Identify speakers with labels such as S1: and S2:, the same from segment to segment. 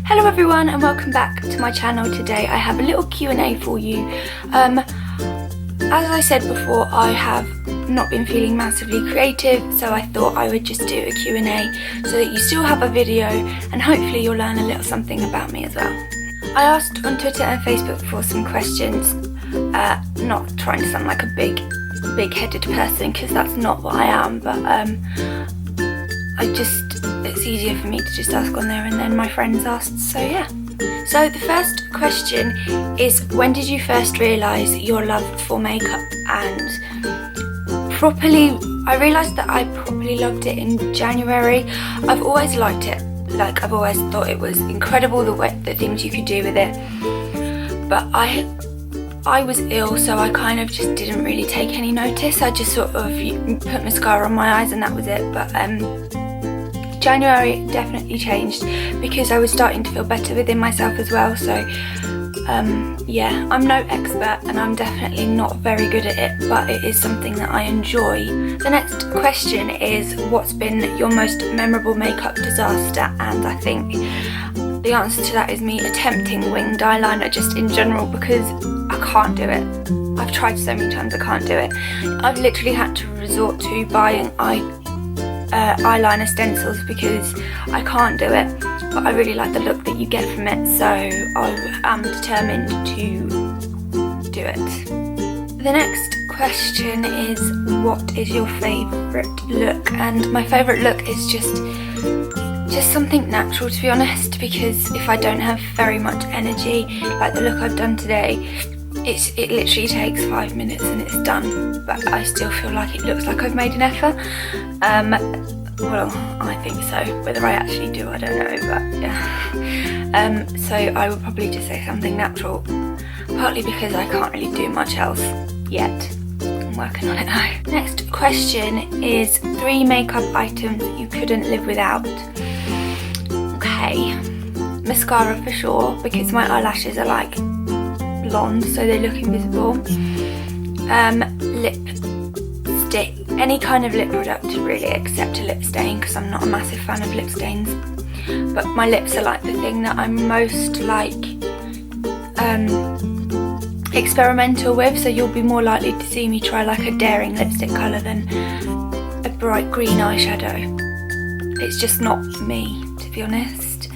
S1: Hello everyone and welcome back to my channel. Today I have a little Q&A for you. As I said before, I have not been feeling massively creative, so I thought I would just do a Q&A so that you still have a video and hopefully you'll learn a little something about me as well. I asked on Twitter and Facebook for some questions, not trying to sound like a big-headed person because that's not what I am, but it's easier for me to just ask on there, and then my friends asked, so yeah. So the first question is, when did you first realise your love for makeup? And I realised that I properly loved it in January. I've always liked it, like I've always thought it was incredible the things you could do with it, but I was ill, so I kind of just didn't really take any notice. I just sort of put mascara on my eyes and that was it. But January definitely changed because I was starting to feel better within myself as well. So yeah, I'm no expert and I'm definitely not very good at it, but it is something that I enjoy. The next question is, what's been your most memorable makeup disaster? And I think the answer to that is me attempting winged eyeliner just in general, because I can't do it. I've tried so many times, I can't do it. I've literally had to resort to buying eyeliner stencils because I can't do it, but I really like the look that you get from it, so I am determined to do it. The next question is, what is your favourite look? And my favourite look is just something natural, to be honest, because if I don't have very much energy, like the look I've done today, it literally takes 5 minutes and it's done, but I still feel like it looks like I've made an effort. Well, I think so. Whether I actually do, I don't know, but yeah. So I would probably just say something natural, partly because I can't really do much else yet. I'm working on it now. Next question is, 3 makeup items you couldn't live without. Okay, mascara for sure, because my eyelashes are like blonde, so they look invisible. Lipstick, any kind of lip product really, except a lip stain, because I'm not a massive fan of lip stains. But my lips are like the thing that I'm most like experimental with, so you'll be more likely to see me try like a daring lipstick colour than a bright green eyeshadow. It's just not me, to be honest.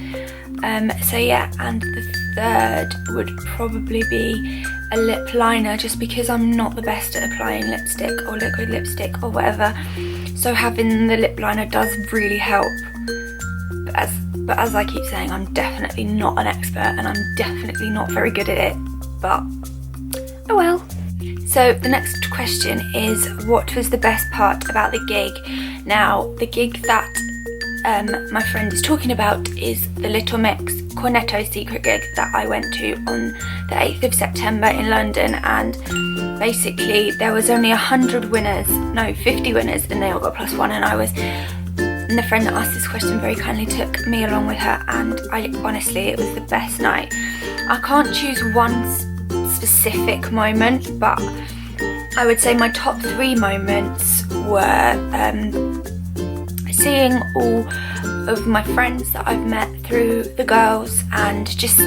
S1: So yeah, and the third would probably be a lip liner, just because I'm not the best at applying lipstick or liquid lipstick or whatever, so having the lip liner does really help. But as I keep saying, I'm definitely not an expert and I'm definitely not very good at it, but oh well. So the next question is, what was the best part about the gig? Now, the gig that my friend is talking about is the Little Mix Cornetto secret gig that I went to on the 8th of September in London, and basically there was only 50 winners, and they all got +1, and the friend that asked this question very kindly took me along with her, and honestly it was the best night. I can't choose one specific moment, but I would say my top 3 moments were seeing all of my friends that I've met through the girls and just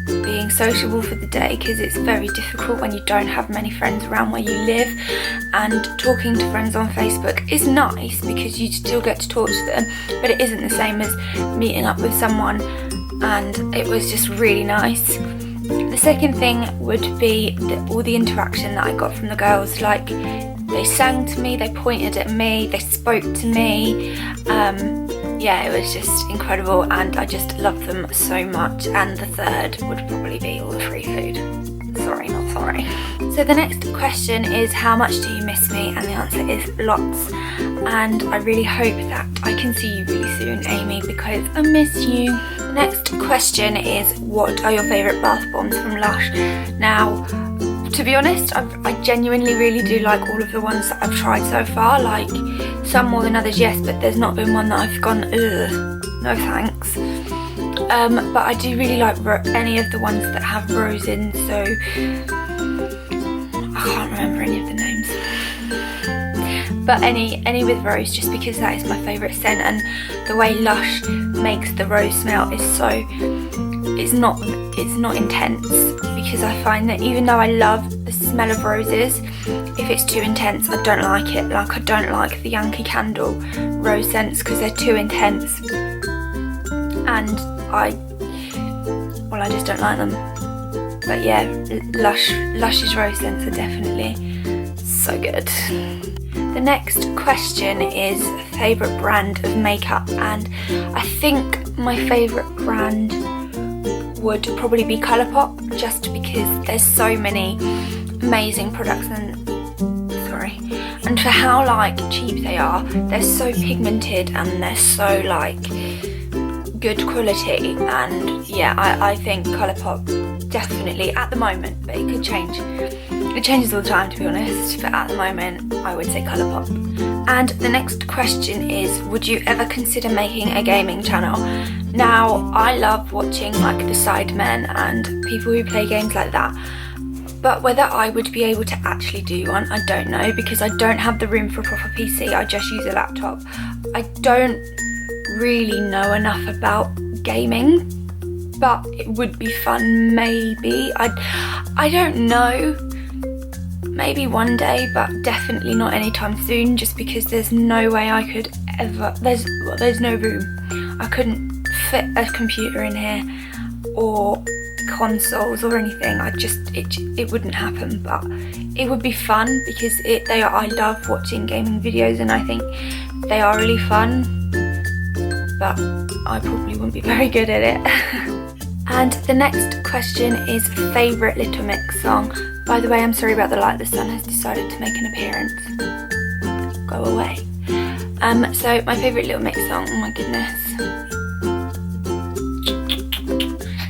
S1: being sociable for the day, because it's very difficult when you don't have many friends around where you live, and talking to friends on Facebook is nice because you still get to talk to them, but it isn't the same as meeting up with someone, and it was just really nice. The second thing would be all the interaction that I got from the girls. Like, they sang to me, they pointed at me, they spoke to me. Yeah, it was just incredible and I just loved them so much. And the third would probably be all the free food. Sorry, not sorry. So the next question is, how much do you miss me? And the answer is lots. And I really hope that I can see you really soon, Amy, because I miss you. The next question is, what are your favourite bath bombs from Lush? Now, to be honest, I genuinely really do like all of the ones that I've tried so far. Like, some more than others, yes, but there's not been one that I've gone, ugh, no thanks. But I do really like any of the ones that have rose in, so I can't remember any of the names. But any with rose, just because that is my favourite scent, and the way Lush makes the rose smell is so it's not intense, because I find that even though I love the smell of roses, if it's too intense I don't like it. Like, I don't like the Yankee Candle rose scents because they're too intense, and I just don't like them. But yeah, Lush's rose scents are definitely so good. The next question is favourite brand of makeup, and I think my favourite brand would probably be Colourpop, just because there's so many amazing products, and for how like cheap they are, they're so pigmented and they're so like good quality. And yeah, I think Colourpop definitely at the moment, but it could change. It changes all the time, to be honest, but at the moment I would say Colourpop. And the next question is, would you ever consider making a gaming channel? Now, I love watching like the Sidemen and people who play games like that, but whether I would be able to actually do one, I don't know, because I don't have the room for a proper PC. I just use a laptop. I don't really know enough about gaming, but it would be fun maybe. I don't know, maybe one day, but definitely not anytime soon, just because there's no way I could ever, there's no room. I couldn't fit a computer in here or consoles or anything. It wouldn't happen, but it would be fun because I love watching gaming videos and I think they are really fun, but I probably wouldn't be very good at it. And the next question is favourite Little Mix song. By the way, I'm sorry about the light, the sun has decided to make an appearance. Go away. So my favourite Little Mix song, oh my goodness.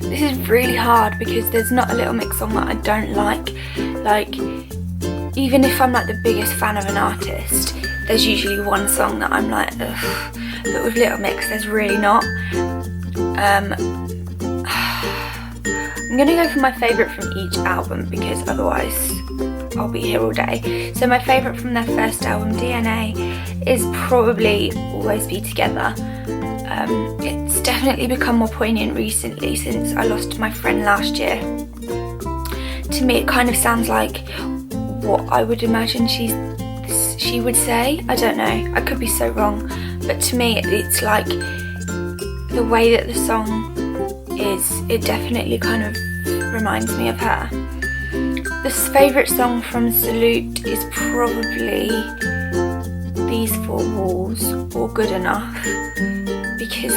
S1: This is really hard because there's not a Little Mix song that I don't like. Like, even if I'm like the biggest fan of an artist, there's usually one song that I'm like, ugh. But with Little Mix, there's really not. I'm gonna go for my favourite from each album because otherwise I'll be here all day. So my favourite from their first album, DNA, is probably Always Be Together. It's definitely become more poignant recently since I lost my friend last year. To me, it kind of sounds like what I would imagine she would say. I don't know, I could be so wrong, but to me it's like the way that the song is, it definitely kind of reminds me of her. This favourite song from Salute is probably These Four Walls or Good Enough, because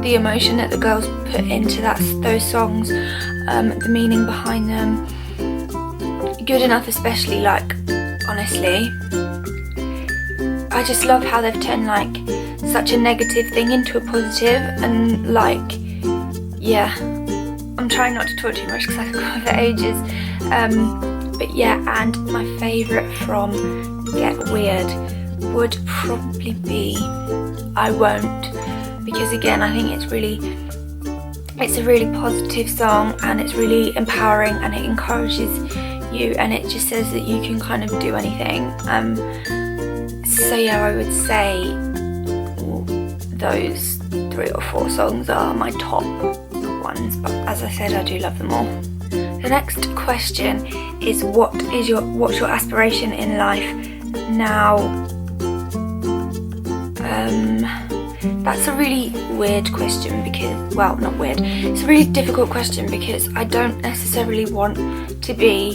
S1: the emotion that the girls put into those songs, the meaning behind them. Good Enough especially, like, honestly, I just love how they've turned like such a negative thing into a positive, and like, yeah, I'm trying not to talk too much because I could go on for ages, but yeah. And my favourite from Get Weird would probably be I Won't, because again I think it's a really positive song and it's really empowering and it encourages you and it just says that you can kind of do anything. So yeah, I would say those 3 or 4 songs are my top ones, but as I said, I do love them all. The next question is what's your aspiration in life? Now, that's a really weird question because, well, not weird, it's a really difficult question because I don't necessarily want to be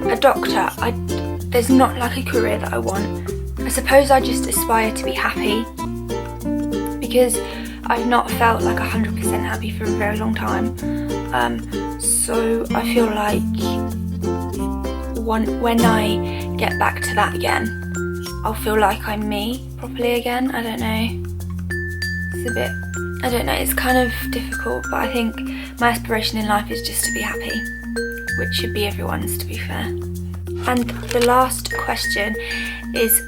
S1: a doctor. There's not like a career that I want. I suppose I just aspire to be happy because I've not felt like 100% happy for a very long time. So I feel like when I get back to that again, I'll feel like I'm me properly again. I don't know. It's kind of difficult, but I think my aspiration in life is just to be happy, which should be everyone's, to be fair. And the last question is,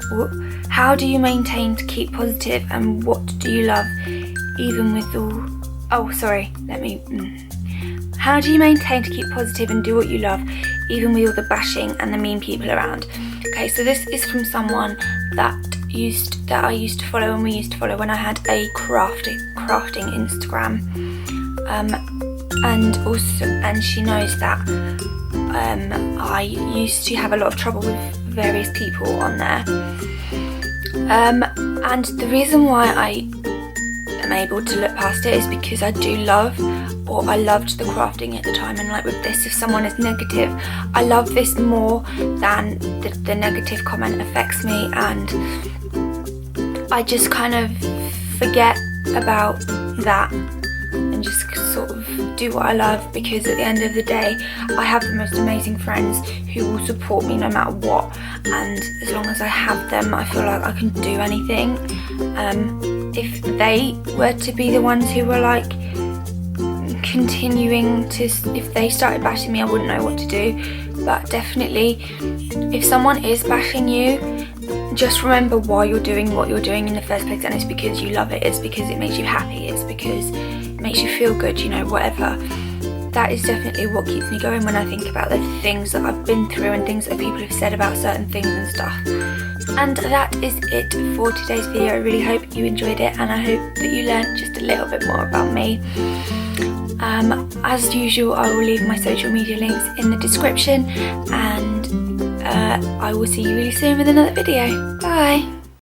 S1: how do you maintain to keep positive, and what do you love even with all... How do you maintain to keep positive and do what you love even with all the bashing and the mean people around? Okay, so this is from someone that I used to follow when I had a crafting Instagram. and she knows that I used to have a lot of trouble with various people on there. And the reason why I am able to look past it is because I loved the crafting at the time, and like with this, if someone is negative, I love this more than the negative comment affects me, and I just kind of forget about that and just sort of do what I love, because at the end of the day I have the most amazing friends who will support me no matter what, and as long as I have them I feel like I can do anything. If they were to be the ones who were like continuing to, if they started bashing me, I wouldn't know what to do. But definitely, if someone is bashing you, just remember why you're doing what you're doing in the first place, and it's because you love it, it's because it makes you happy, it's because it makes you feel good, you know, whatever. That is definitely what keeps me going when I think about the things that I've been through and things that people have said about certain things and stuff. And that is it for today's video. I really hope you enjoyed it, and I hope that you learned just a little bit more about me. As usual, I will leave my social media links in the description, and I will see you really soon with another video. Bye!